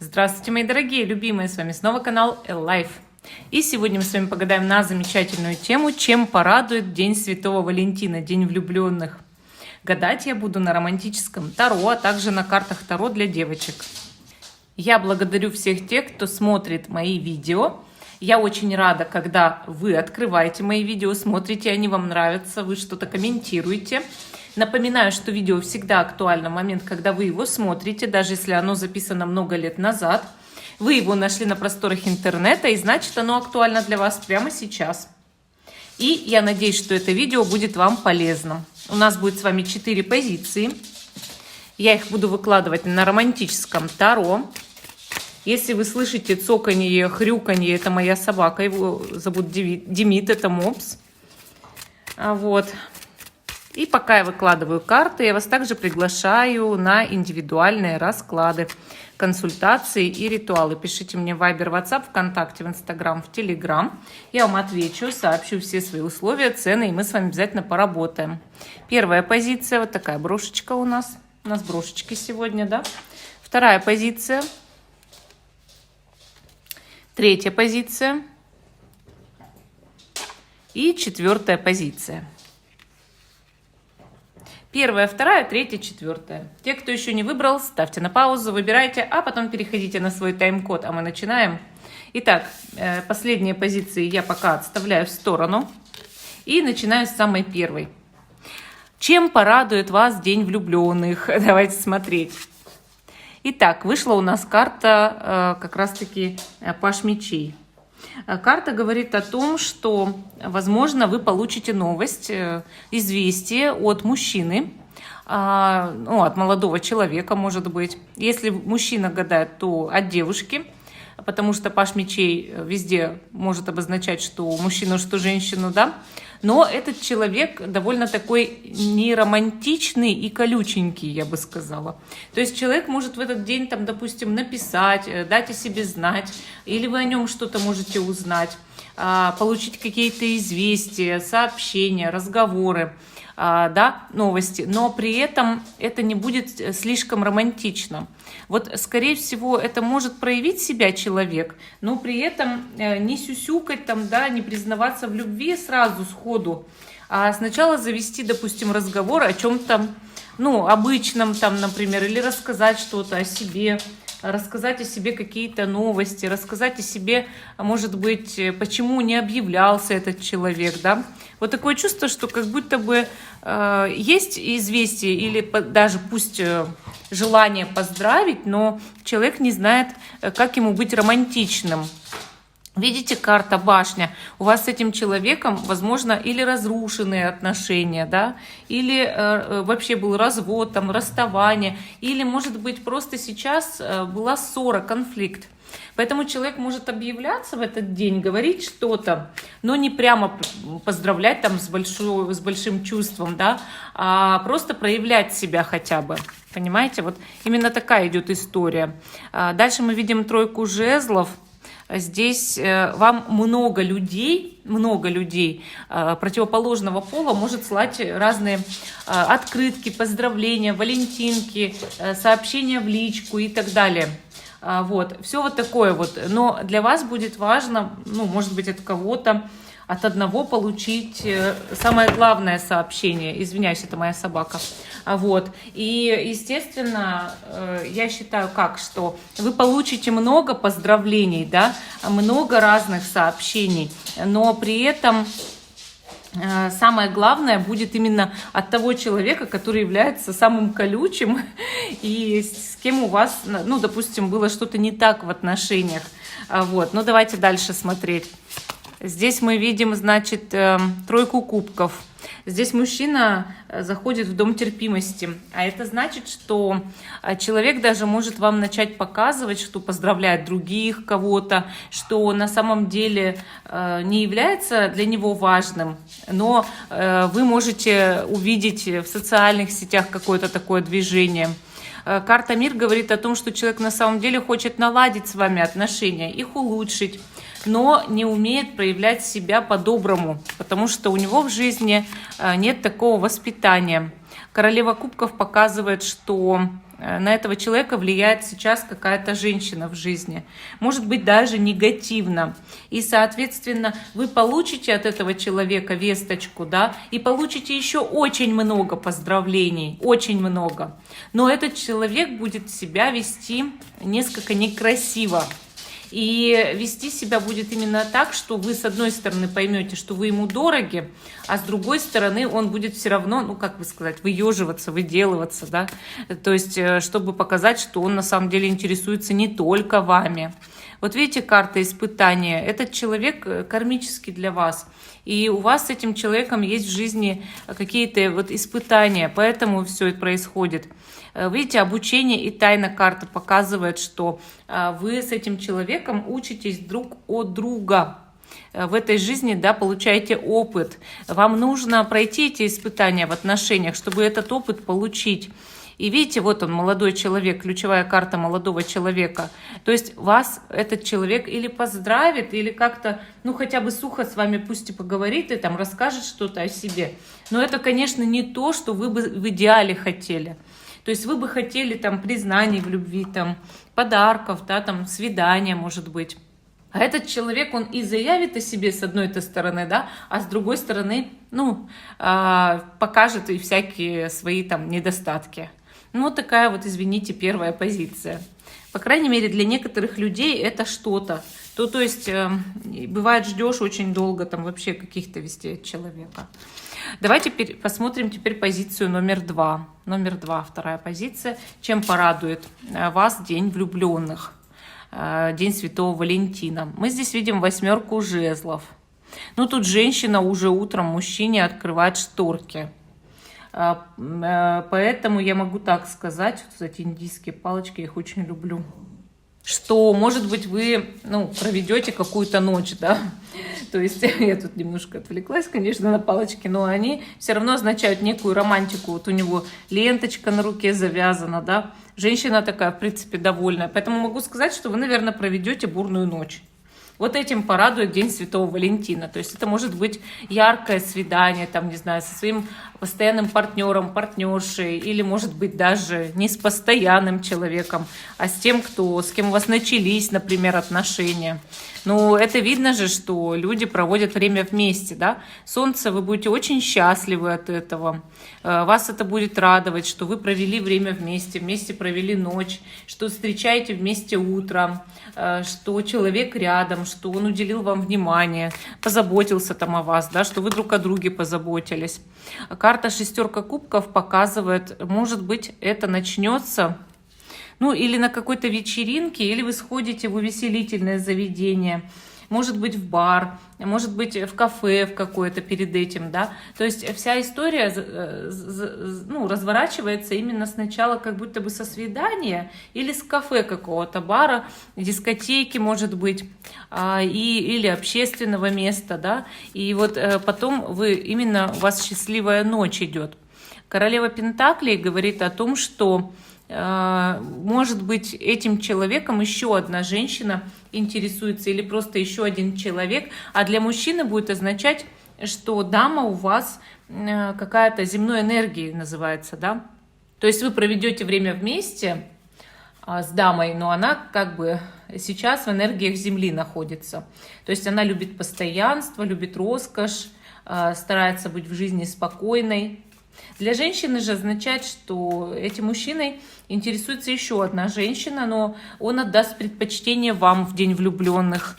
Здравствуйте, мои дорогие, любимые, с вами снова канал Life. И сегодня мы с вами погадаем на замечательную тему, чем порадует День Святого Валентина, День влюбленных. Гадать я буду на романтическом Таро, а также на картах Таро для девочек. Я благодарю всех тех, кто смотрит мои видео. Я очень рада, когда вы открываете мои видео, смотрите, они вам нравятся, вы что-то комментируете. Напоминаю, что видео всегда актуально в момент, когда вы его смотрите, даже если оно записано много лет назад. Вы его нашли на просторах интернета, и значит, оно актуально для вас прямо сейчас. И я надеюсь, что это видео будет вам полезно. У нас будет с вами 4 позиции. Я их буду выкладывать на романтическом Таро. Если вы слышите цоканье, хрюканье, это моя собака, его зовут Демид, это мопс. Вот. И пока я выкладываю карты, я вас также приглашаю на индивидуальные расклады, консультации и ритуалы. Пишите мне в Viber, WhatsApp, ВКонтакте, в Instagram, в Telegram. Я вам отвечу, сообщу все свои условия, цены, и мы с вами обязательно поработаем. Первая позиция, вот такая брошечка у нас. У нас брошечки сегодня, да? Вторая позиция. Третья позиция. И четвертая позиция. Первая, вторая, третья, четвертая. Те, кто еще не выбрал, ставьте на паузу, выбирайте, а потом переходите на свой тайм-код, а мы начинаем. Итак, последние позиции я пока отставляю в сторону. И начинаю с самой первой. Чем порадует вас День влюбленных? Давайте смотреть. Итак, вышла у нас карта как раз-таки Паш мечей. Карта говорит о том, что, возможно, вы получите новость, известие от мужчины, от молодого человека, может быть. Если мужчина гадает, то от девушки, потому что Паш мечей везде может обозначать, что мужчину, что женщину, да. Но этот человек довольно такой неромантичный и колюченький, я бы сказала. То есть человек может в этот день, там, допустим, написать, дать о себе знать, или вы о нем что-то можете узнать, получить какие-то известия, сообщения, разговоры, да, новости. Но при этом это не будет слишком романтично. Вот, скорее всего, это может проявить себя человек, но при этом не сюсюкать, там, да, не признаваться в любви сразу, сходу, а сначала завести, допустим, разговор о чем-то, ну, обычном, там, например, или рассказать что-то о себе, рассказать о себе какие-то новости, рассказать о себе, может быть, почему не объявлялся этот человек, да. Вот такое чувство, что как будто бы есть известие или даже пусть желание поздравить, но человек не знает, как ему быть романтичным. Видите, карта башня. У вас с этим человеком, возможно, или разрушенные отношения, да, или вообще был развод, там, расставание, или, может быть, просто сейчас была ссора, конфликт. Поэтому человек может объявляться в этот день, говорить что-то, но не прямо поздравлять там с большим чувством, да, а просто проявлять себя хотя бы. Понимаете, вот именно такая идет история. Дальше мы видим тройку жезлов. Здесь вам много людей противоположного пола может слать разные открытки, поздравления, валентинки, сообщения в личку и так далее. Вот, все вот такое вот. Но для вас будет важно, ну, может быть, от кого-то, от одного получить самое главное сообщение. Извиняюсь, это моя собака. Вот. И, естественно, я считаю, что вы получите много поздравлений, да, много разных сообщений, но при этом самое главное будет именно от того человека, который является самым колючим и с кем у вас, ну, допустим, было что-то не так в отношениях. Вот. Ну, давайте дальше смотреть. Здесь мы видим, значит, тройку кубков. Здесь мужчина заходит в дом терпимости, а это значит, что человек даже может вам начать показывать, что поздравляет других кого-то, что на самом деле не является для него важным, но вы можете увидеть в социальных сетях какое-то такое движение. Карта Мир говорит о том, что человек на самом деле хочет наладить с вами отношения, их улучшить, но не умеет проявлять себя по-доброму, потому что у него в жизни нет такого воспитания. Королева кубков показывает, что на этого человека влияет сейчас какая-то женщина в жизни. Может быть, даже негативно. И, соответственно, вы получите от этого человека весточку, да, и получите еще очень много поздравлений, очень много. Но этот человек будет себя вести несколько некрасиво. И вести себя будет именно так, что вы с одной стороны поймете, что вы ему дороги, а с другой стороны он будет все равно, ну как бы сказать, выеживаться, выделываться, да, то есть чтобы показать, что он на самом деле интересуется не только вами. Вот видите, карта испытания. Этот человек кармический для вас. И у вас с этим человеком есть в жизни какие-то вот испытания, поэтому все это происходит. Видите, обучение и тайна карты показывает, что вы с этим человеком учитесь друг от друга. В этой жизни, да, получаете опыт. Вам нужно пройти эти испытания в отношениях, чтобы этот опыт получить. И видите, вот он, молодой человек, ключевая карта молодого человека. То есть вас этот человек или поздравит, или как-то, ну хотя бы сухо с вами пусть и поговорит, и там расскажет что-то о себе. Но это, конечно, не то, что вы бы в идеале хотели. То есть вы бы хотели там признаний в любви, там подарков, да, там свидания, может быть. А этот человек, он и заявит о себе с одной-то стороны, да, а с другой стороны, ну, покажет и всякие свои там недостатки. Ну, вот такая вот, извините, первая позиция. По крайней мере, для некоторых людей это что-то. То есть, бывает, ждешь очень долго там вообще каких-то вестей от человека. Давайте посмотрим теперь позицию номер 2. Номер 2, вторая позиция. Чем порадует вас День влюбленных? День Святого Валентина. Мы здесь видим 8 жезлов. Ну, тут женщина уже утром мужчине открывает шторки. Поэтому я могу так сказать, вот эти индийские палочки, я их очень люблю, что, может быть, вы, ну, проведете какую-то ночь, да, то есть я тут немножко отвлеклась, конечно, на палочки, но они все равно означают некую романтику. Вот у него ленточка на руке завязана, да, женщина такая, в принципе, довольная, поэтому могу сказать, что вы, наверное, проведете бурную ночь. Вот этим порадует День Святого Валентина. То есть это может быть яркое свидание, там, не знаю, со своим постоянным партнером, партнершей, или, может быть, даже не с постоянным человеком, а с тем, с кем у вас начались, например, отношения. Но это видно же, что люди проводят время вместе, да. Солнце, вы будете очень счастливы от этого. Вас это будет радовать, что вы провели время вместе провели ночь, что встречаете вместе утро, что человек рядом, что он уделил вам внимание, позаботился там о вас, да, что вы друг о друге позаботились. Карта 6 кубков показывает, может быть, это начнется, ну, или на какой-то вечеринке, или вы сходите в увеселительное заведение, может быть, в бар, может быть, в кафе в какое-то перед этим, да. То есть вся история, ну, разворачивается именно сначала как будто бы со свидания или с кафе какого-то, бара, дискотеки, может быть, или общественного места, да. И вот потом у вас счастливая ночь идет. Королева Пентаклей говорит о том, что может быть, этим человеком еще одна женщина интересуется или просто еще один человек, а для мужчины будет означать, что дама у вас какая-то земной энергии называется, да. То есть вы проведете время вместе с дамой, но она как бы сейчас в энергиях Земли находится. То есть она любит постоянство, любит роскошь, старается быть в жизни спокойной. Для женщины же означает, что этим мужчиной интересуется еще одна женщина, но он отдаст предпочтение вам в День влюбленных.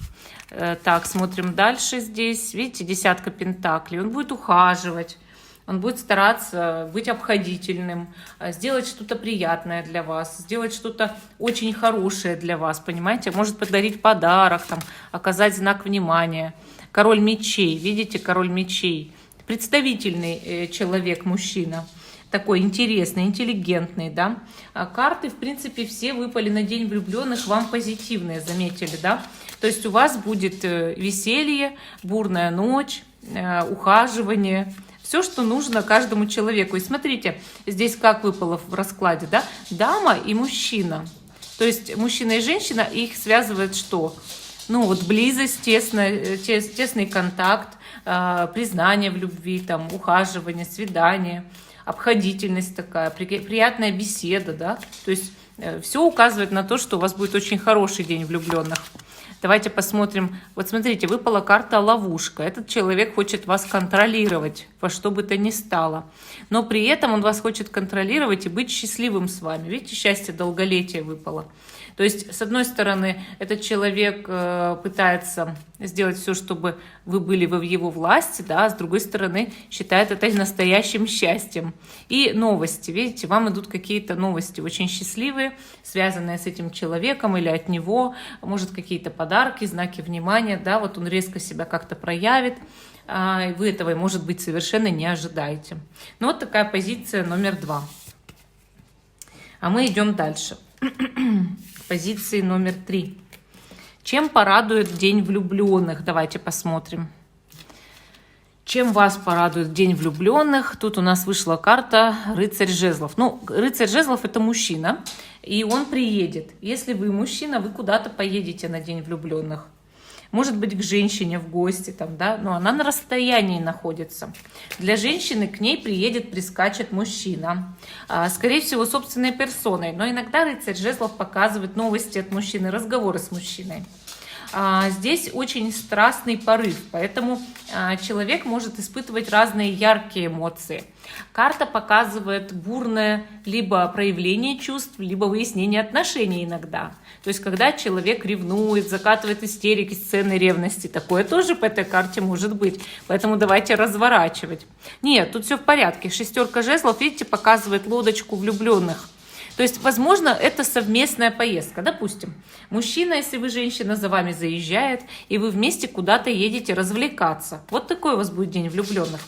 Так, смотрим дальше здесь. Видите, 10 пентаклей. Он будет ухаживать, он будет стараться быть обходительным, сделать что-то приятное для вас, сделать что-то очень хорошее для вас, понимаете? Может подарить подарок, там, оказать знак внимания. Король мечей, видите, король мечей. Представительный человек, мужчина, такой интересный, интеллигентный, да. А карты, в принципе, все выпали на День влюбленных, вам позитивные, заметили, да. То есть у вас будет веселье, бурная ночь, ухаживание, все, что нужно каждому человеку. И смотрите, здесь как выпало в раскладе, да, дама и мужчина. То есть мужчина и женщина, их связывает что? Ну вот близость, тесный контакт, признание в любви, там, ухаживание, свидание. обходительность такая, приятная беседа, да, то есть все указывает на то, что у вас будет очень хороший день влюбленных. Давайте посмотрим. Вот смотрите, выпала карта ловушка. Этот человек хочет вас контролировать во что бы то ни стало. Но при этом он вас хочет контролировать и быть счастливым с вами. Видите, счастье долголетия выпало. То есть, с одной стороны, этот человек пытается сделать все, чтобы вы были в его власти, да, а с другой стороны, считает это настоящим счастьем. И новости, видите, вам идут какие-то новости очень счастливые, связанные с этим человеком или от него, может, какие-то подарки, знаки внимания, да, вот он резко себя как-то проявит, и вы этого, может быть, совершенно не ожидаете. Ну, вот такая позиция номер 2. А мы идем дальше. Позиции номер 3. Чем порадует день влюбленных? Давайте посмотрим. Чем вас порадует день влюбленных? Тут у нас вышла карта рыцарь жезлов. Ну, рыцарь жезлов — это мужчина, и он приедет. Если вы мужчина, вы куда-то поедете на день влюбленных. Может быть, к женщине в гости, там, да, но она на расстоянии находится. Для женщины к ней прискачет мужчина. Скорее всего, собственной персоной. Но иногда рыцарь жезлов показывает новости от мужчины, разговоры с мужчиной. Здесь очень страстный порыв, поэтому человек может испытывать разные яркие эмоции. Карта показывает бурное либо проявление чувств, либо выяснение отношений иногда. То есть, когда человек ревнует, закатывает истерики, сцены ревности, такое тоже по этой карте может быть. Поэтому давайте разворачивать. Нет, тут все в порядке. Шестерка жезлов, видите, показывает лодочку влюбленных. То есть, возможно, это совместная поездка. Допустим, мужчина, если вы женщина, за вами заезжает, и вы вместе куда-то едете развлекаться. Вот такой у вас будет день влюбленных.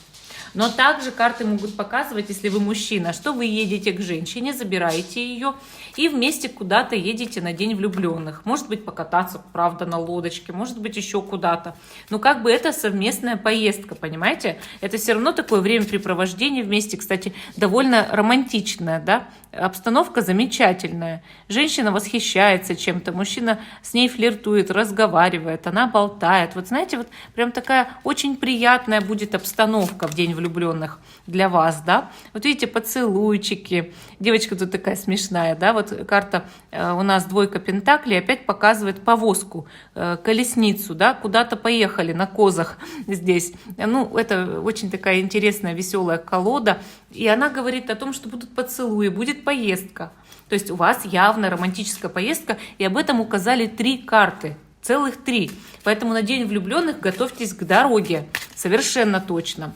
Но также карты могут показывать, если вы мужчина, что вы едете к женщине, забираете ее и вместе куда-то едете на день влюбленных. Может быть, покататься, правда, на лодочке, может быть, еще куда-то. Но как бы это совместная поездка, понимаете? Это все равно такое времяпрепровождение вместе, кстати, довольно романтичное, да? Обстановка замечательная. Женщина восхищается чем-то, мужчина с ней флиртует, разговаривает, она болтает. Вот знаете, вот прям такая очень приятная будет обстановка в день влюбленных для вас, да? Вот видите, поцелуйчики. Девочка тут такая смешная, да? Вот карта у нас двойка пентаклей опять показывает повозку, колесницу, да? Куда-то поехали на козах здесь. Ну, это очень такая интересная, веселая колода. И она говорит о том, что будут поцелуи, будет поездка. То есть у вас явно романтическая поездка, и об этом указали 3 карты, целых 3. Поэтому на день влюбленных готовьтесь к дороге, совершенно точно.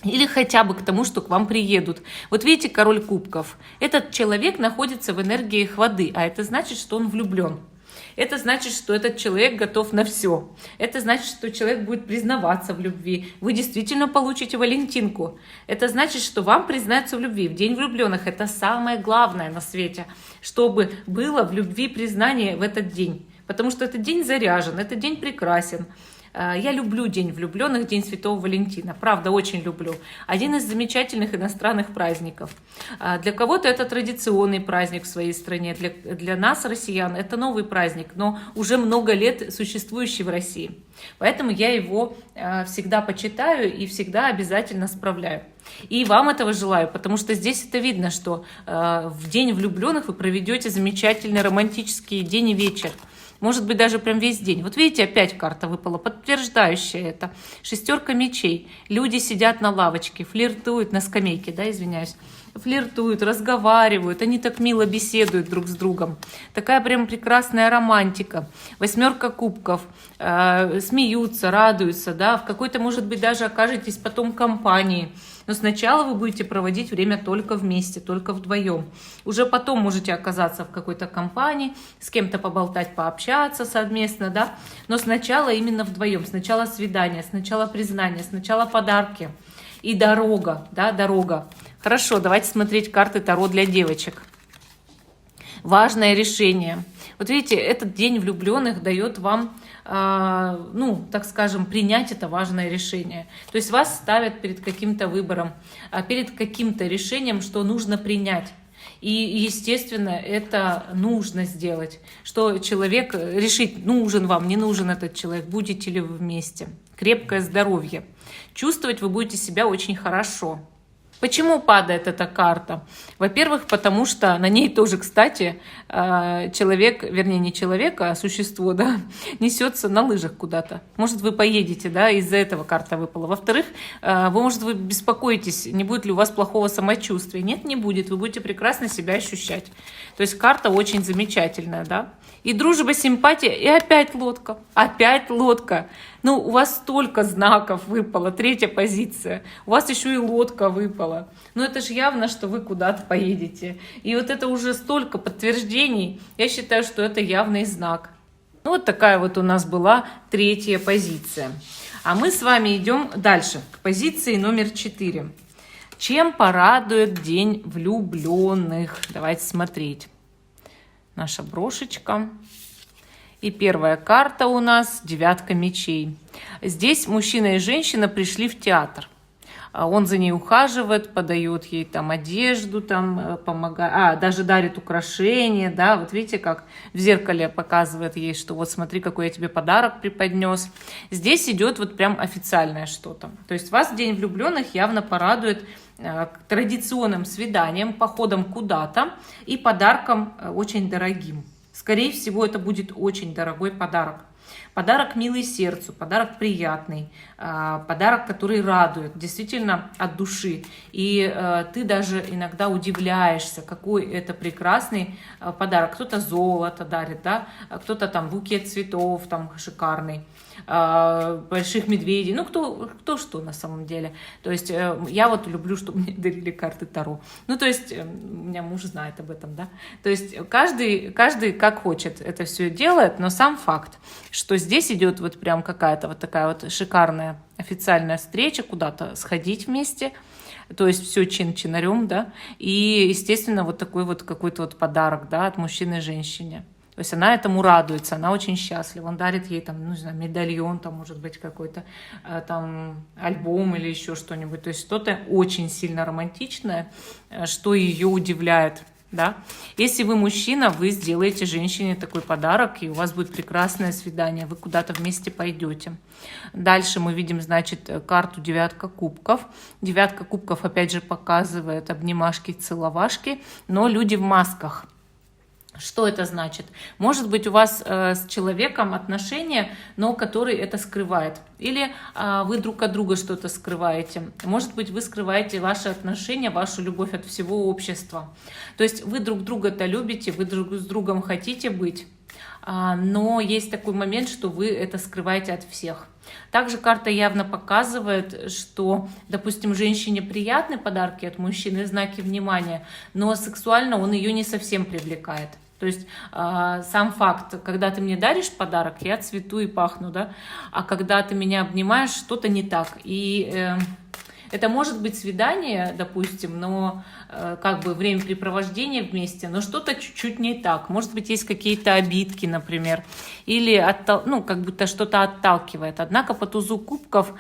Или хотя бы к тому, что к вам приедут. Вот видите, король кубков. Этот человек находится в энергиях воды, а это значит, что он влюблен. Это значит, что этот человек готов на все. Это значит, что человек будет признаваться в любви. Вы действительно получите Валентинку. Это значит, что вам признаются в любви. В день влюбленных это самое главное на свете, чтобы было в любви признание в этот день. Потому что этот день заряжен, этот день прекрасен. Я люблю День влюбленных, День Святого Валентина. Правда, очень люблю. Один из замечательных иностранных праздников. Для кого-то это традиционный праздник в своей стране. Для нас, россиян, это новый праздник, но уже много лет существующий в России. Поэтому я его всегда почитаю и всегда обязательно справляю. И вам этого желаю, потому что здесь это видно, что в День влюбленных вы проведете замечательный романтический день и вечер. Может быть, даже прям весь день. Вот видите, опять карта выпала, подтверждающая это. Шестерка мечей. Люди сидят на лавочке, флиртуют на скамейке, да, извиняюсь. Флиртуют, разговаривают, они так мило беседуют друг с другом. Такая прям прекрасная романтика. Восьмерка кубков. Смеются, радуются, да. В какой-то, может быть, даже окажетесь потом компании. Но сначала вы будете проводить время только вместе, только вдвоем. Уже потом можете оказаться в какой-то компании, с кем-то поболтать, пообщаться совместно, да. Но сначала именно вдвоем. Сначала свидание, сначала признание, сначала подарки. И дорога, да, дорога. Хорошо, давайте смотреть карты Таро для девочек. Важное решение. Вот видите, этот день влюбленных дает вам, ну, так скажем, принять это важное решение. То есть вас ставят перед каким-то выбором, перед каким-то решением, что нужно принять. И, естественно, это нужно сделать, что человек решит, нужен вам, не нужен этот человек, будете ли вы вместе. Крепкое здоровье. Чувствовать вы будете себя очень хорошо. Почему падает эта карта? Во-первых, потому что на ней тоже, кстати, человек, вернее, не человек, а существо, да, несется на лыжах куда-то. Может, вы поедете, да, из-за этого карта выпала. Во-вторых, вы беспокоитесь, не будет ли у вас плохого самочувствия. Нет, не будет, вы будете прекрасно себя ощущать. То есть карта очень замечательная, да. И дружба, симпатия, и опять лодка. Опять лодка. Ну, у вас столько знаков выпало, 3-я позиция. У вас еще и лодка выпала. Ну, это же явно, что вы куда-то поедете. И вот это уже столько подтверждений. Я считаю, что это явный знак. Ну, вот такая вот у нас была 3-я позиция. А мы с вами идем дальше, к позиции номер 4. Чем порадует день влюбленных? Давайте смотреть. Наша брошечка. И первая карта у нас 9 мечей. Здесь мужчина и женщина пришли в театр. Он за ней ухаживает, подает ей там одежду, там помогает, даже дарит украшения, да, вот видите, как в зеркале показывает ей, что вот смотри, какой я тебе подарок преподнес. Здесь идет вот прям официальное что-то. То есть вас День влюбленных явно порадует традиционным свиданием, походом куда-то и подарком очень дорогим. Скорее всего, это будет очень дорогой подарок. Подарок милый сердцу, подарок приятный, подарок, который радует, действительно от души. И ты даже иногда удивляешься, какой это прекрасный подарок. Кто-то золото дарит, да? Кто-то там букет цветов там шикарный, больших медведей, ну кто что на самом деле. То есть я вот люблю, чтобы мне дарили карты Таро. Ну то есть у меня муж знает об этом, да. То есть каждый как хочет это все делает, но сам факт, что здесь идет вот прям какая-то вот такая вот шикарная официальная встреча, куда-то сходить вместе, то есть все чин-чинарем, да, и, естественно, вот такой вот какой-то вот подарок, да, от мужчины женщине. То есть она этому радуется, она очень счастлива. Он дарит ей там, ну, не знаю, медальон, там, может быть, какой-то там альбом или еще что-нибудь. То есть что-то очень сильно романтичное, что ее удивляет. Да? Если вы мужчина, вы сделаете женщине такой подарок, и у вас будет прекрасное свидание, вы куда-то вместе пойдете. Дальше мы видим, значит, карту 9 кубков. 9 кубков, опять же, показывает обнимашки, целовашки, но люди в масках. Что это значит? Может быть, у вас с человеком отношения, но который это скрывает. Или вы друг от друга что-то скрываете. Может быть, вы скрываете ваши отношения, вашу любовь от всего общества. То есть вы друг друга-то любите, вы друг с другом хотите быть, но есть такой момент, что вы это скрываете от всех. Также карта явно показывает, что, допустим, женщине приятны подарки от мужчины, знаки внимания, но сексуально он ее не совсем привлекает. То есть сам факт, когда ты мне даришь подарок, я цвету и пахну, да, а когда ты меня обнимаешь, что-то не так. И это может быть свидание, допустим, но как бы времяпрепровождение вместе, но что-то чуть-чуть не так. Может быть, есть какие-то обидки, например, или как будто что-то отталкивает. Однако по тузу кубков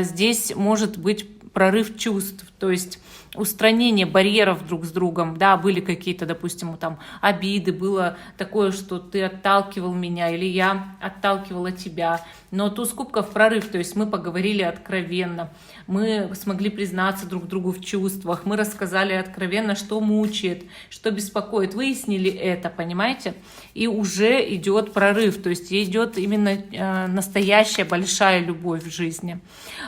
здесь может быть прорыв чувств, то есть устранение барьеров друг с другом, да, были какие-то, допустим, там обиды, было такое, что ты отталкивал меня или я отталкивала тебя, но туз кубков прорыв, то есть мы поговорили откровенно, мы смогли признаться друг другу в чувствах, мы рассказали откровенно, что мучает, что беспокоит, выяснили это, понимаете, и уже идет прорыв, то есть идет именно настоящая большая любовь в жизни.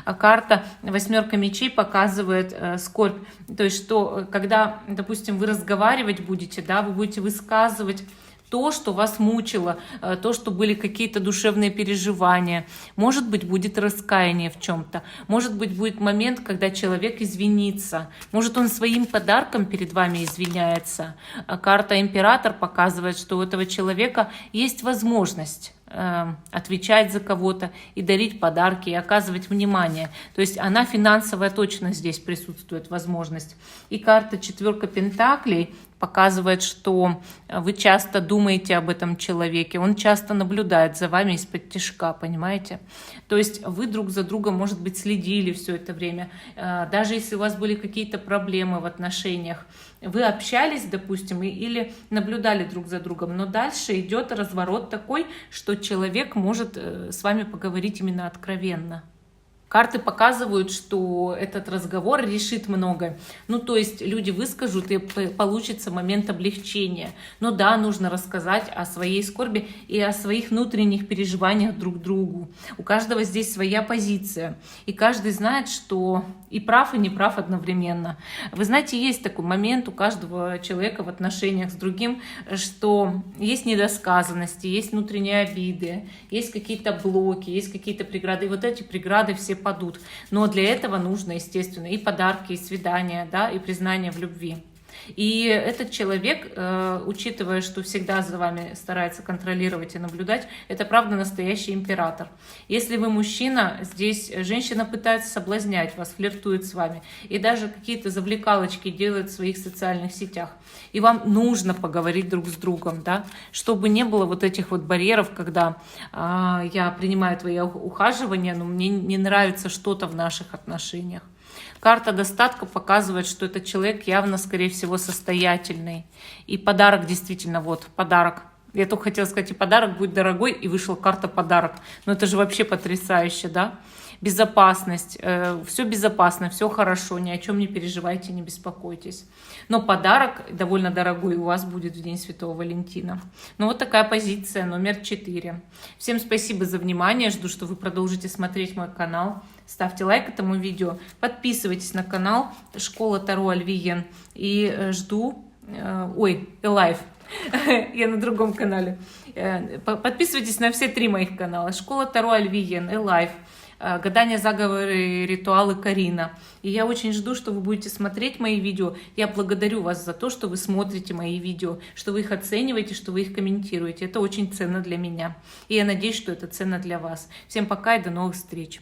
А карта 8 мечей показывает скорбь. То есть, что когда, допустим, вы разговаривать будете, да, вы будете высказывать то, что вас мучило, то, что были какие-то душевные переживания. Может быть, будет раскаяние в чем-то. Может быть, будет момент, когда человек извинится. Может, он своим подарком перед вами извиняется. Карта Император показывает, что у этого человека есть возможность отвечать за кого-то и дарить подарки, и оказывать внимание. То есть она финансовая точно здесь присутствует, возможность. И карта 4 Пентаклей показывает, что вы часто думаете об этом человеке, он часто наблюдает за вами из-под тишка, понимаете? То есть вы друг за другом, может быть, следили все это время, даже если у вас были какие-то проблемы в отношениях, вы общались, допустим, или наблюдали друг за другом, но дальше идет разворот такой, что человек может с вами поговорить именно откровенно. Карты показывают, что этот разговор решит многое. Ну, то есть люди выскажут, и получится момент облегчения. Но да, нужно рассказать о своей скорби и о своих внутренних переживаниях друг другу. У каждого здесь своя позиция. И каждый знает, что и прав, и не прав одновременно. Вы знаете, есть такой момент у каждого человека в отношениях с другим, что есть недосказанности, есть внутренние обиды, есть какие-то блоки, есть какие-то преграды. И вот эти преграды все падут. Но для этого нужно, естественно, и подарки, и свидания, да, и признание в любви. И этот человек, учитывая, что всегда за вами старается контролировать и наблюдать, это правда настоящий император. Если вы мужчина, здесь женщина пытается соблазнять вас, флиртует с вами, и даже какие-то завлекалочки делает в своих социальных сетях. И вам нужно поговорить друг с другом, да, чтобы не было вот этих вот барьеров, когда я принимаю твои ухаживания, но мне не нравится что-то в наших отношениях. Карта достатка показывает, что этот человек явно, скорее всего, состоятельный. И подарок действительно, вот, подарок. Я только хотела сказать, и подарок будет дорогой, и вышла карта подарок. Но это же вообще потрясающе, да? Безопасность, все безопасно, все хорошо, ни о чем не переживайте, не беспокойтесь. Но подарок довольно дорогой у вас будет в День Святого Валентина. Ну вот такая позиция номер 4. Всем спасибо за внимание, жду, что вы продолжите смотреть мой канал. Ставьте лайк этому видео, подписывайтесь на канал Школа Таро Альвиен и жду... Элайв. Я на другом канале. Подписывайтесь на все 3 моих канала. Школа Таро Альвиен, Элайв, гадания, заговоры, ритуалы Карина. И я очень жду, что вы будете смотреть мои видео. Я благодарю вас за то, что вы смотрите мои видео, что вы их оцениваете, что вы их комментируете. Это очень ценно для меня. И я надеюсь, что это ценно для вас. Всем пока и до новых встреч.